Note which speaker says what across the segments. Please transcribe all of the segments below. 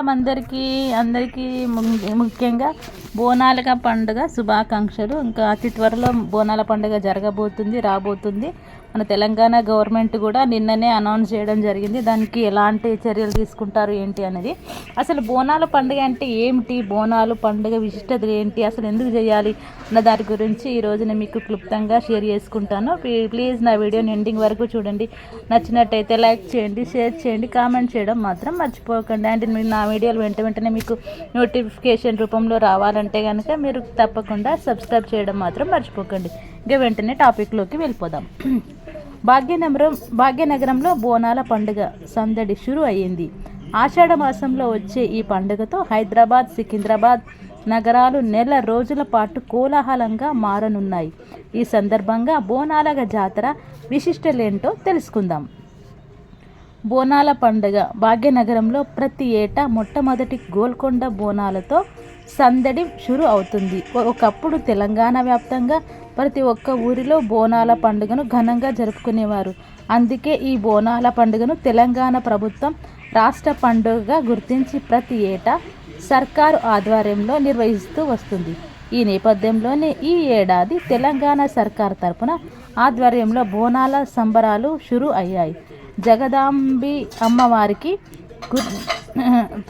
Speaker 1: అందరికీ ముఖ్యంగా బోనాల పండుగ శుభాకాంక్షలు. ఇంకా అతి త్వరలో బోనాల పండుగ రాబోతుంది. మన తెలంగాణ గవర్నమెంట్ కూడా నిన్ననే అనౌన్స్ చేయడం జరిగింది. దానికి ఎలాంటి చర్యలు తీసుకుంటారు ఏంటి అనేది. అసలు బోనాల పండుగ అంటే ఏమిటి, బోనాలు పండుగ విశిష్టత ఏంటి, అసలు ఎందుకు చేయాలి అన్న దాని గురించి ఈరోజు నేను మీకు క్లుప్తంగా షేర్ చేసుకుంటాను. ప్లీజ్ నా వీడియోని ఎండింగ్ వరకు చూడండి. నచ్చినట్టయితే లైక్ చేయండి, షేర్ చేయండి, కామెంట్ చేయడం మాత్రం మర్చిపోకండి. అంటే నా వీడియోలు వెంటనే మీకు నోటిఫికేషన్ రూపంలో రావాలంటే కనుక మీరు తప్పకుండా సబ్స్క్రైబ్ చేయడం మాత్రం మర్చిపోకండి. ఇంకా వెంటనే టాపిక్లోకి వెళ్ళిపోదాం. భాగ్యనగరంలో బోనాల పండుగ సందడి షురు అయ్యింది. ఆషాఢ మాసంలో వచ్చే ఈ పండుగతో హైదరాబాద్, సికింద్రాబాద్ నగరాలు నెల రోజుల పాటు కోలాహలంగా మారనున్నాయి. ఈ సందర్భంగా బోనాల జాతర విశిష్టలేంటో తెలుసుకుందాం. బోనాల పండుగ భాగ్యనగరంలో ప్రతి ఏటా మొట్టమొదటి గోల్కొండ బోనాలతో సందడి షురు అవుతుంది. ఒకప్పుడు తెలంగాణ వ్యాప్తంగా ప్రతి ఒక్క ఊరిలో బోనాల పండుగను ఘనంగా జరుపుకునేవారు. అందుకే ఈ బోనాల పండుగను తెలంగాణ ప్రభుత్వం రాష్ట్ర పండుగగా గుర్తించి ప్రతి ఏటా సర్కారు ఆధ్వర్యంలో నిర్వహిస్తూ వస్తుంది. ఈ నేపథ్యంలోనే ఈ ఏడాది తెలంగాణ సర్కారు తరపున ఆధ్వర్యంలో బోనాల సంబరాలు షురు అయ్యాయి. జగదాంబి అమ్మవారికి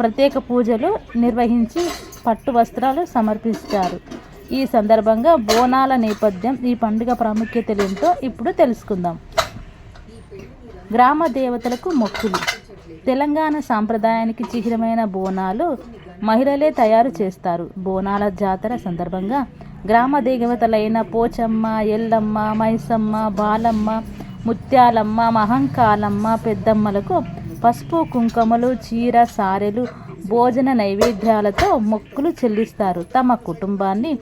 Speaker 1: ప్రత్యేక పూజలు నిర్వహించి పట్టు వస్త్రాలు సమర్పిస్తారు. ఈ సందర్భంగా బోనాల నేపథ్యం, ఈ పండుగ ప్రాముఖ్యతలు ఏంటో ఇప్పుడు తెలుసుకుందాం. గ్రామ దేవతలకు మొక్కులు. తెలంగాణ సాంప్రదాయానికి చిహ్నమైన బోనాలు మహిళలే తయారు చేస్తారు. బోనాల జాతర సందర్భంగా గ్రామ దేవతలైన పోచమ్మ, ఎల్లమ్మ, మైసమ్మ, బాలమ్మ, ముత్యాలమ్మ, మహంకాలమ్మ, పెద్దమ్మలకు పసుపు, కుంకుమలు, చీర, సారెలు, భోజన నైవేద్యాలతో మొక్కులు చెల్లిస్తారు. తమ కుటుంబాన్ని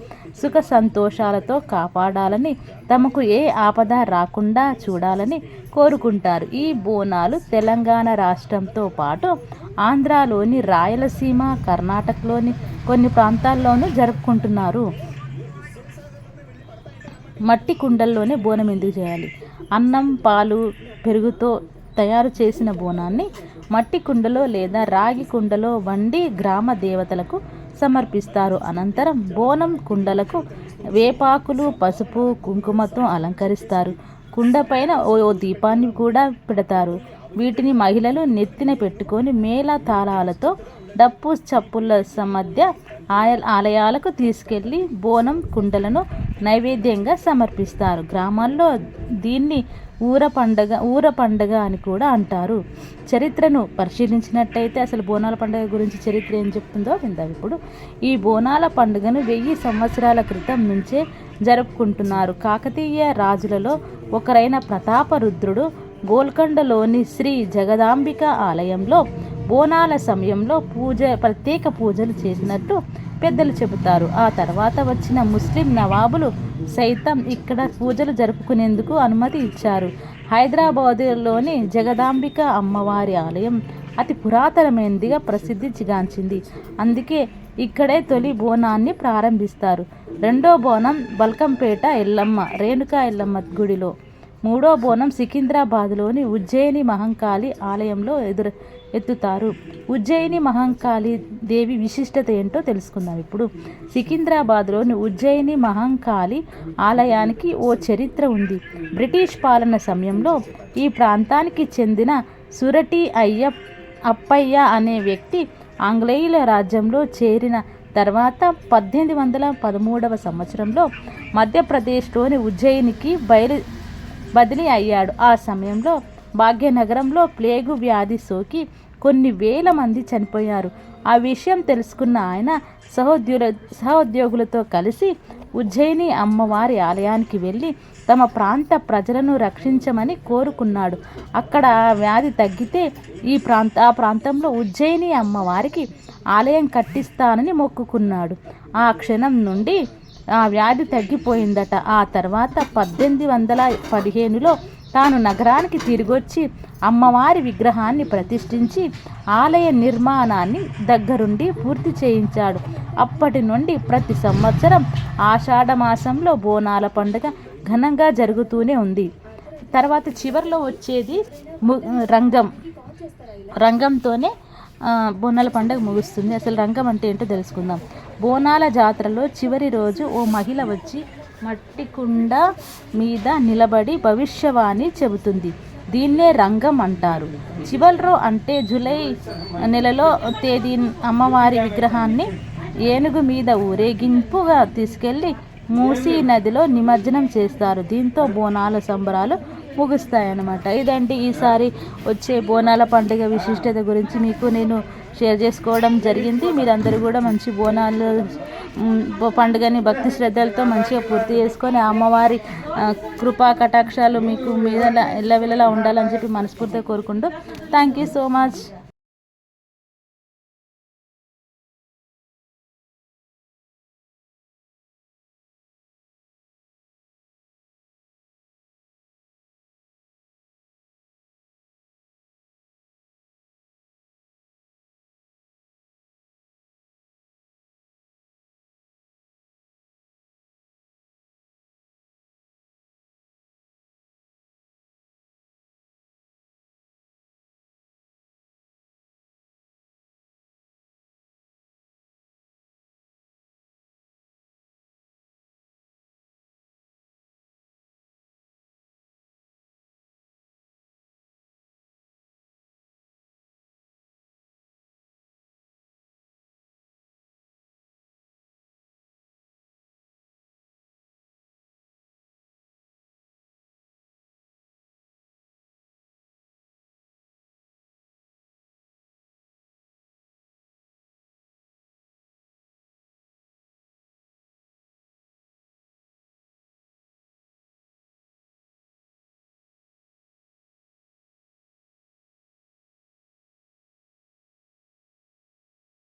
Speaker 1: సుఖ సంతోషాలతో కాపాడాలని, తమకు ఏ ఆపద రాకుండా చూడాలని కోరుకుంటారు. ఈ బోనాలు తెలంగాణ రాష్ట్రంతో పాటు ఆంధ్రాలోని రాయలసీమ, కర్ణాటకలోని కొన్ని ప్రాంతాల్లోనూ జరుపుకుంటున్నారు. మట్టి కుండల్లోనే బోనం ఎందుకు చేయాలి? అన్నం, పాలు, పెరుగుతో తయారు చేసిన బోనాన్ని మట్టి కుండలో లేదా రాగి కుండలో వండి గ్రామ దేవతలకు సమర్పిస్తారు. అనంతరం బోనం కుండలకు వేపాకులు, పసుపు, కుంకుమతో అలంకరిస్తారు. కుండ పైన ఓ దీపాన్ని కూడా పెడతారు. వీటిని మహిళలు నెత్తిన పెట్టుకొని మేళ తాళాలతో, డప్పు చప్పుల మధ్య ఆలయాలకు తీసుకెళ్లి బోనం కుండలను నైవేద్యంగా సమర్పిస్తారు. గ్రామాల్లో దీన్ని ఊర పండగ అని కూడా అంటారు. చరిత్రను పరిశీలించినట్టయితే అసలు బోనాల పండుగ గురించి చరిత్ర ఏం చెప్తుందో విందాం ఇప్పుడు. ఈ బోనాల పండుగను 1000 సంవత్సరాల క్రితం నుంచే జరుపుకుంటున్నారు. కాకతీయ రాజులలో ఒకరైన ప్రతాపరుద్రుడు గోల్కొండలోని శ్రీ జగదాంబిక ఆలయంలో బోనాల సమయంలో ప్రత్యేక పూజలు చేసినట్టు పెద్దలు చెబుతారు. ఆ తర్వాత వచ్చిన ముస్లిం నవాబులు సైతం ఇక్కడ పూజలు జరుపుకునేందుకు అనుమతి ఇచ్చారు. హైదరాబాదులోని జగదాంబిక అమ్మవారి ఆలయం అతి పురాతనమైనదిగా ప్రసిద్ధిగాంచింది. అందుకే ఇక్కడే తొలి బోనాన్ని ప్రారంభిస్తారు. రెండో బోనం బల్కంపేట ఎల్లమ్మ, రేణుకా ఎల్లమ్మ గుడిలో, మూడో బోనం సికింద్రాబాద్లోని ఉజ్జయిని మహంకాళి ఆలయంలో ఎత్తుతారు. ఉజ్జయిని మహంకాళి దేవి విశిష్టత ఏంటో తెలుసుకుందాం ఇప్పుడు. సికింద్రాబాద్లోని ఉజ్జయిని మహంకాళి ఆలయానికి ఓ చరిత్ర ఉంది. బ్రిటిష్ పాలన సమయంలో ఈ ప్రాంతానికి చెందిన సురటి అప్పయ్య అనే వ్యక్తి ఆంగ్లేయుల రాజ్యంలో చేరిన తర్వాత 1813వ సంవత్సరంలో మధ్యప్రదేశ్లోని ఉజ్జయినికి బదిలీ అయ్యాడు. ఆ సమయంలో భాగ్యనగరంలో ప్లేగు వ్యాధి సోకి కొన్ని వేల మంది చనిపోయారు. ఆ విషయం తెలుసుకున్న ఆయన సహోద్యోగులతో కలిసి ఉజ్జయిని అమ్మవారి ఆలయానికి వెళ్ళి తమ ప్రాంత ప్రజలను రక్షించమని కోరుకున్నాడు. అక్కడ వ్యాధి తగ్గితే ఆ ప్రాంతంలో ఉజ్జయిని అమ్మవారికి ఆలయం కట్టిస్తానని మొక్కుకున్నాడు. ఆ క్షణం నుండి ఆ వ్యాధి తగ్గిపోయిందట. ఆ తర్వాత 1815లో తాను నగరానికి తిరిగొచ్చి అమ్మవారి విగ్రహాన్ని ప్రతిష్ఠించి ఆలయ నిర్మాణాన్ని దగ్గరుండి పూర్తి చేయించాడు. అప్పటి నుండి ప్రతి సంవత్సరం ఆషాఢ మాసంలో బోనాల పండుగ ఘనంగా జరుగుతూనే ఉంది. తర్వాత చివరిలో వచ్చేది రంగంతోనే బోనాల పండుగ ముగుస్తుంది. అసలు రంగం అంటే ఏంటో తెలుసుకుందాం. బోనాల జాతరలో చివరి రోజు ఓ మహిళ వచ్చి మట్టి కుండ మీద నిలబడి భవిష్యవాణి చెబుతుంది. దీన్నే రంగం అంటారు. చివరి అంటే జూలై నెలలో తేదీ అమ్మవారి విగ్రహాన్ని ఏనుగు మీద ఊరేగింపుగా తీసుకెళ్ళి మూసీ నదిలో నిమజ్జనం చేస్తారు. దీంతో బోనాల సంబరాలు ముగుస్తాయన్నమాట. ఇదండి ఈసారి వచ్చే బోనాల పండుగ విశిష్టత గురించి మీకు నేను షేర్ చేసుకోవడం జరిగింది. మీరందరూ కూడా మంచి బోనాలు పండుగని భక్తి శ్రద్ధలతో మంచిగా పూర్తి చేసుకొని అమ్మవారి కృపా కటాక్షాలు మీకు మీద ఎల్లవెల్లలా ఉండాలని చెప్పి మనస్ఫూర్తిగా కోరుకుంటూ థ్యాంక్ యూ సో మచ్.